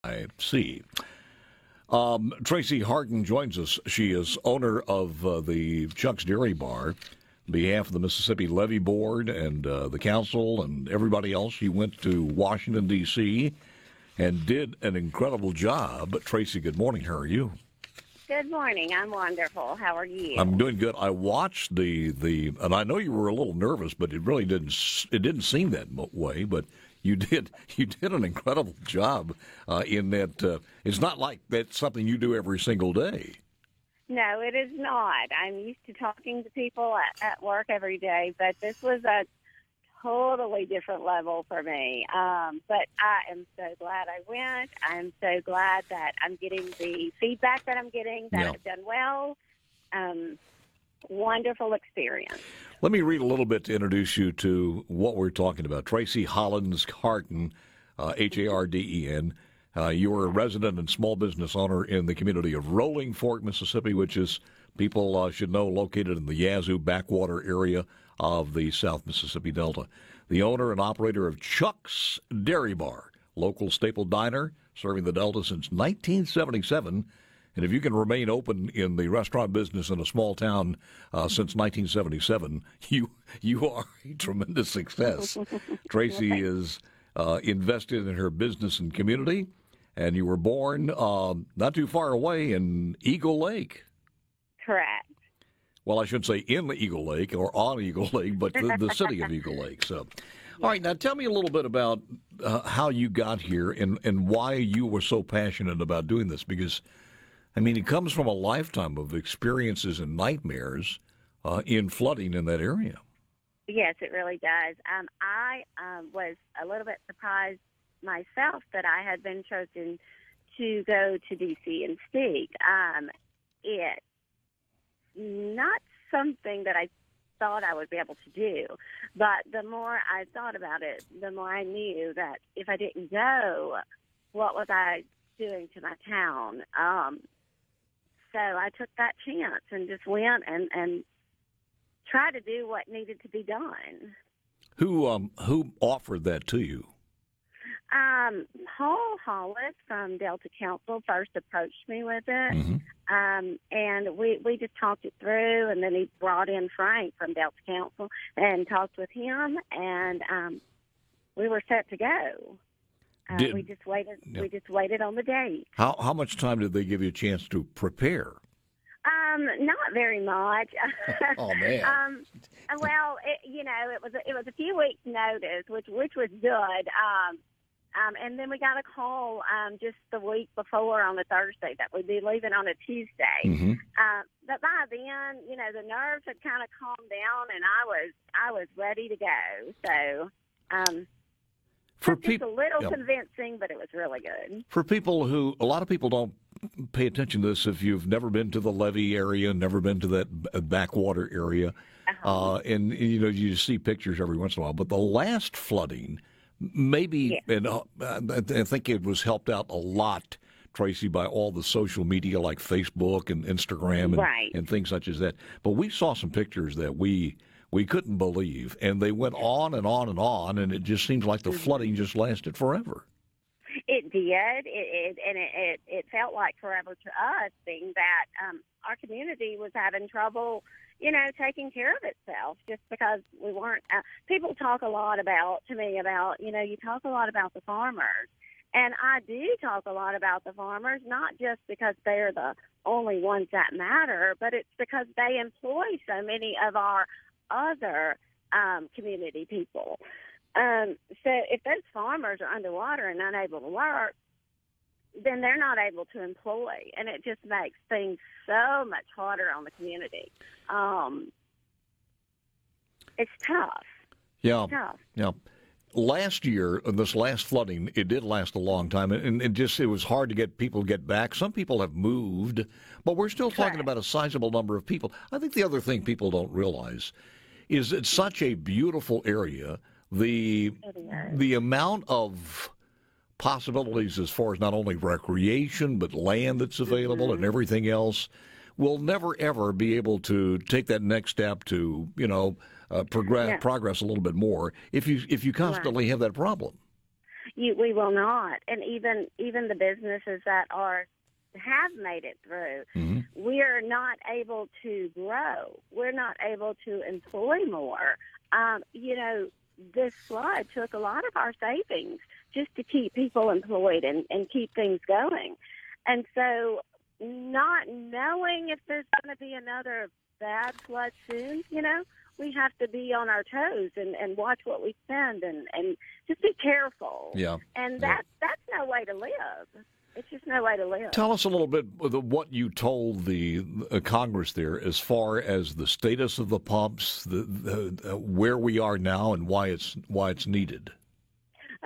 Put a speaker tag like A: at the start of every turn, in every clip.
A: I see. Tracy Harden joins us. She is owner of the Chuck's Dairy Bar. On behalf of the Mississippi Levee Board and the council and everybody else, she went to Washington, D.C. and did an incredible job. Tracy, good morning. How are you?
B: Good morning. I'm wonderful. How are you?
A: I'm doing good. I watched the and I know you were a little nervous, but it really didn't seem that way. But you did an incredible job in that. It's not like that's something you do every single day.
B: No, it is not. I'm used to talking to people at work every day, but this was a totally different level for me. But I am so glad I went. I'm so glad that I'm getting the feedback that I'm getting, that I've done well. Wonderful experience.
A: Let me read a little bit to introduce you to what we're talking about. Tracy Hollins Harden, Harden. You're a resident and small business owner in the community of Rolling Fork, Mississippi, which is, people should know, located in the Yazoo backwater area of the South Mississippi Delta. The owner and operator of Chuck's Dairy Bar, local staple diner serving the Delta since 1977. And if you can remain open in the restaurant business in a small town since 1977, you are a tremendous success. Tracy is invested in her business and community, and you were born not too far away in Eagle Lake.
B: Correct.
A: Well, I should say in the Eagle Lake or on Eagle Lake, but the city of Eagle Lake. So, all right, now tell me a little bit about how you got here and why you were so passionate about doing this, because I mean, it comes from a lifetime of experiences and nightmares in flooding in that area.
B: Yes, it really does. I was a little bit surprised myself that I had been chosen to go to D.C. and speak. It's not something that I thought I would be able to do, but the more I thought about it, the more I knew that if I didn't go, what was I doing to my town? So I took that chance and just went and tried to do what needed to be done. Who
A: offered that to you?
B: Paul Hollis from Delta Council first approached me with it, and we just talked it through, and then he brought in Frank from Delta Council and talked with him, and we were set to go. We just waited. Yeah. We just waited on the date.
A: How much time did they give you a chance to prepare?
B: Not very much.
A: Oh man.
B: Well, it was a few weeks' notice, which was good. And then we got a call just the week before on a Thursday that we'd be leaving on a Tuesday. Mm-hmm. But by then, the nerves had kind of calmed down, and I was ready to go. So. Just a little convincing, but it was really good.
A: For people a lot of people don't pay attention to this if you've never been to the Levee area, never been to that backwater area, and you see pictures every once in a while. But the last flooding, maybe, and I think it was helped out a lot, Tracy, by all the social media like Facebook and Instagram and things such as that. But we saw some pictures that we couldn't believe, and they went on and on and on, and it just seems like the flooding just lasted forever.
B: It did, it felt like forever to us, being that our community was having trouble, taking care of itself, just because we weren't. People talk a lot to me about, you talk a lot about the farmers, and I do talk a lot about the farmers, not just because they're the only ones that matter, but it's because they employ so many of our other community people. So if those farmers are underwater and unable to work, then they're not able to employ, and it just makes things so much harder on the community. It's tough.
A: Yeah.
B: It's tough.
A: Yeah. Last year, this last flooding, it did last a long time, and it was hard to get people to get back. Some people have moved, but we're still talking about a sizable number of people. I think the other thing people don't realize is it's such a beautiful area. The amount of possibilities as far as not only recreation but land that's available and everything else, will never ever be able to take that next step to progress a little bit more if you constantly have that problem.
B: We will not. And even the businesses that have made it through, we are not able to grow. We're not able to employ more. This flood took a lot of our savings just to keep people employed and keep things going. And so not knowing if there's going to be another bad flood soon, we have to be on our toes and watch what we spend and just be careful.
A: Yeah.
B: And that's no way to live. It's just no way to live.
A: Tell us a little bit of what you told the Congress there as far as the status of the pumps, the where we are now, and why it's needed.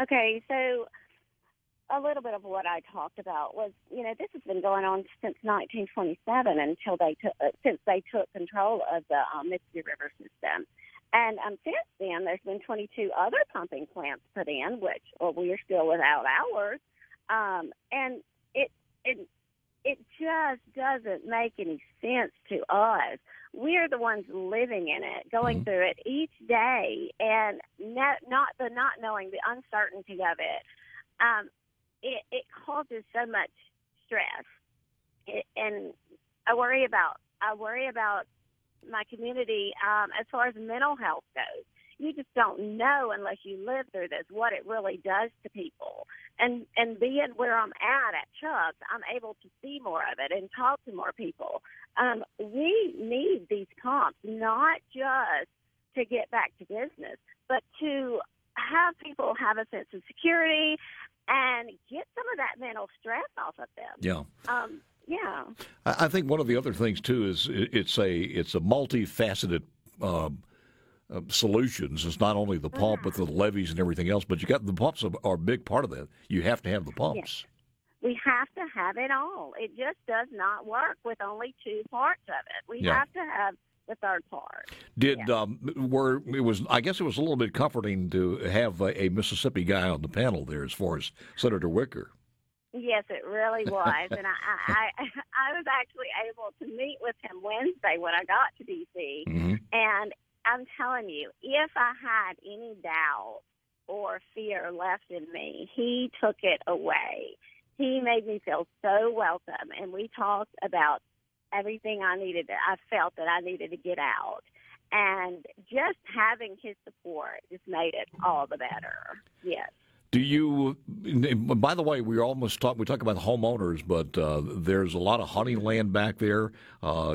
B: Okay, so a little bit of what I talked about was, this has been going on since 1927 since they took control of the Mississippi River system. And since then, there's been 22 other pumping plants put in, we are still without ours. And it just doesn't make any sense to us. We're the ones living in it, going through it each day, and not knowing the uncertainty of it. It causes so much stress, and I worry about my community as far as mental health goes. You just don't know unless you live through this what it really does to people. And being where I'm at Chuck's, I'm able to see more of it and talk to more people. We need these pumps, not just to get back to business, but to have people have a sense of security and get some of that mental stress off of them.
A: Yeah.
B: Yeah.
A: I think one of the other things too is it's a multifaceted solutions. It's not only the pump, but the levees and everything else. But the pumps are a big part of that. You have to have the pumps.
B: Yes. We have to have it all. It just does not work with only two parts of it. We have to have the third part.
A: I guess it was a little bit comforting to have a Mississippi guy on the panel there as far as Senator Wicker.
B: Yes, it really was. And I was actually able to meet with him Wednesday when I got to D.C. And I'm telling you, if I had any doubt or fear left in me, he took it away. He made me feel so welcome, and we talked about everything I felt that I needed to get out. And just having his support just made it all the better. Yes.
A: Do you? By the way, we talk about homeowners, but there's a lot of hunting land back there,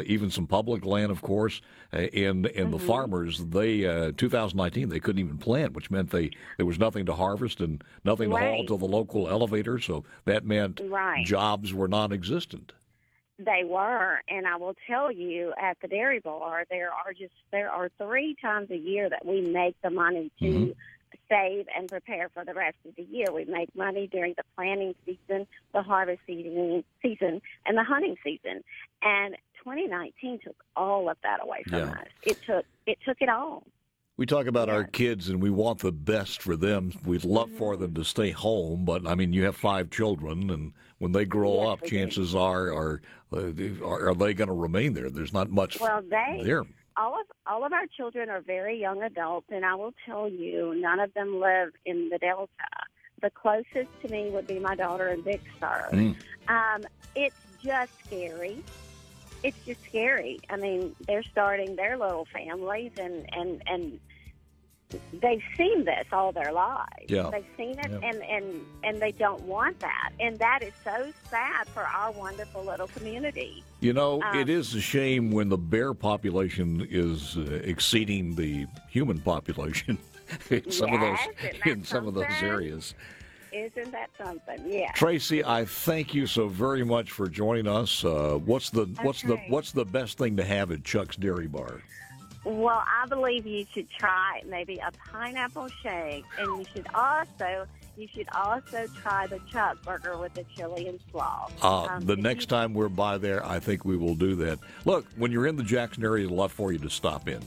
A: even some public land, of course. And the farmers, 2019, they couldn't even plant, which meant there was nothing to harvest and nothing to haul to the local elevator. So that meant jobs were non-existent.
B: They were, and I will tell you, at the Dairy Bar, there are 3 times a year that we make the money to save and prepare for the rest of the year. We make money during the planting season, the harvest season, and the hunting season. And 2019 took all of that away from us. It took it all.
A: We talk about our kids, and we want the best for them. We'd love for them to stay home, but I mean, you have 5 children, and when they grow up, chances are they going to remain there? There's not much there.
B: All of our children are very young adults, and I will tell you, none of them live in the Delta. The closest to me would be my daughter in Vicksburg. It's just scary. It's just scary. I mean, they're starting their little families, and they've seen this all their lives.
A: Yeah.
B: They've seen it, and they don't want that. And that is so sad for our wonderful little community.
A: It is a shame when the bear population is exceeding the human population in some of those areas.
B: Isn't that something? Yeah.
A: Tracy, I thank you so very much for joining us. What's the best thing to have at Chuck's Dairy Bar?
B: Well, I believe you should try maybe a pineapple shake, and you should also try the Chuck burger with the chili and slaw.
A: The next time we're by there, I think we will do that. Look, when you're in the Jackson area, I'd love for you to stop in.